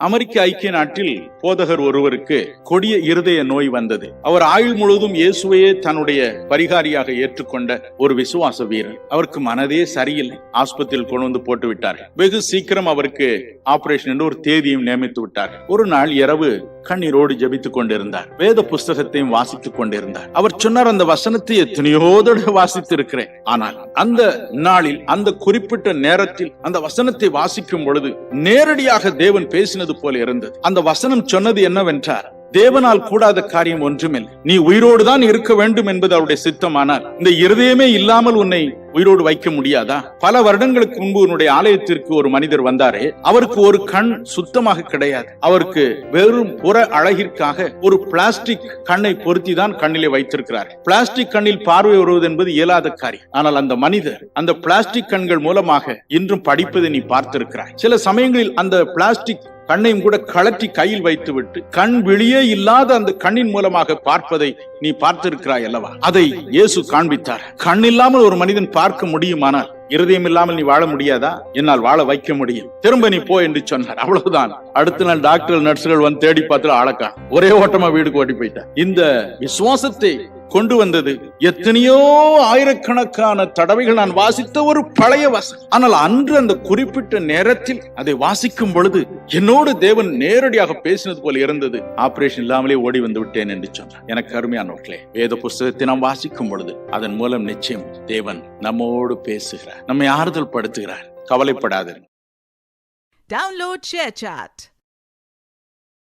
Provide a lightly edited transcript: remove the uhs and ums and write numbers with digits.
அமெரிக்க ஐக்கிய நாட்டில் போதகர் ஒருவருக்கு கொடிய இருதய நோய் வந்தது. அவர் ஆயுள் முழுவதும் இயேசுவையே தன்னுடைய பரிகாரியாக ஏற்றுக்கொண்ட ஒரு விசுவாச வீரர். அவருக்கு மனதே சரியில்லை. ஆஸ்பத்திரியில் கொண்டு வந்து போட்டு விட்டார்கள். வெகு சீக்கிரம் அவருக்கு ஆபரேஷன் என்று ஒரு தேதியும் நியமித்து விட்டார்கள். ஒரு நாள் இரவு கண்ணீரோடு ஜெபித்துக் கொண்டிருந்தார். வேத புஸ்தகத்தையும் வாசித்துக் கொண்டிருந்தார். அவர் சொன்னார், அந்த வசனத்தை எத்தனையோ தடவை வாசித்து இருக்கிறேன். ஆனால் அந்த நாளில் அந்த குறிப்பிட்ட நேரத்தில் அந்த வசனத்தை வாசிக்கும் பொழுது நேரடியாக தேவன் பேசினது போல இருந்தது. அந்த வசனம் சொன்னது என்னவென்றால், தேவனால் கூடாத காரியம் ஒன்றுமில்லை. நீ உயிரோடு தான் இருக்க வேண்டும் என்பது அவருடைய சித்தமானால் இந்த இருதயமே இல்லாமல் உன்னை உயிரோடு வைக்க முடியாதா? பல வருடங்களுக்கு முன்பு உன்னுடைய ஆலயத்திற்கு ஒரு மனிதர் வந்தாரே, அவருக்கு ஒரு கண் சுத்தமாக கிடையாது. அவருக்கு வெறும் புற அழகிற்காக ஒரு பிளாஸ்டிக் கண்ணை பொருத்தி தான் கண்ணிலே வைத்திருக்கிறார். பிளாஸ்டிக் கண்ணில் பார்வை வருவது என்பது இயலாத காரியம். ஆனால் அந்த மனிதர் அந்த பிளாஸ்டிக் கண்கள் மூலமாக இன்றும் படிப்பதை நீ பார்த்திருக்கிறாய். சில சமயங்களில் அந்த பிளாஸ்டிக் கண்ணையும் கூட கழற்றி கையில் வைத்து விட்டு கண் விழியே இல்லாத அந்த கண்ணின் மூலமாக பார்ப்பதை நீ பார்த்திருக்கிறாய் அல்லவா? அதை இயேசு காண்பித்தார். கண் இல்லாமல் ஒரு மனிதன் பார்க்க முடியுமானால் இருதயம் இல்லாமல் நீ வாழ முடியாதா? என்னால் வாழ வைக்க முடியும், திரும்ப நீ போ என்று சொன்னார். அவ்வளவுதான். அடுத்த நாள் டாக்டர் நர்ஸ்கள் வந்து தேடி பார்த்து ஆளக்கா ஒரே ஓட்டமா வீடுக்கு ஓடி போயிட்டார். இந்த விசுவாசத்தை கொண்டு வந்தது எத்தனையோ ஆயிரக்கணக்கான தடவைகள் நான் வாசித்த ஒரு பழைய வசனம். ஆனால் அன்று அந்த குறிப்பிட்ட நேரத்தில் அதை வாசிக்கும் பொழுது என்னோடு தேவன் நேரடியாக பேசினது போல இருந்தது. ஆபரேஷன் இல்லாமலே ஓடி வந்து விட்டேன் என்று சொன்னார். எனக்கு அருமையானவர்களே, வேத புஸ்தகத்தை நாம் வாசிக்கும் பொழுது அதன் மூலம் நிச்சயம் தேவன் நம்மோடு பேசுகிறார், நம்மை ஆறுதல் படுத்துகிறார். கவலைப்படாதீர்கள். Download ShareChat.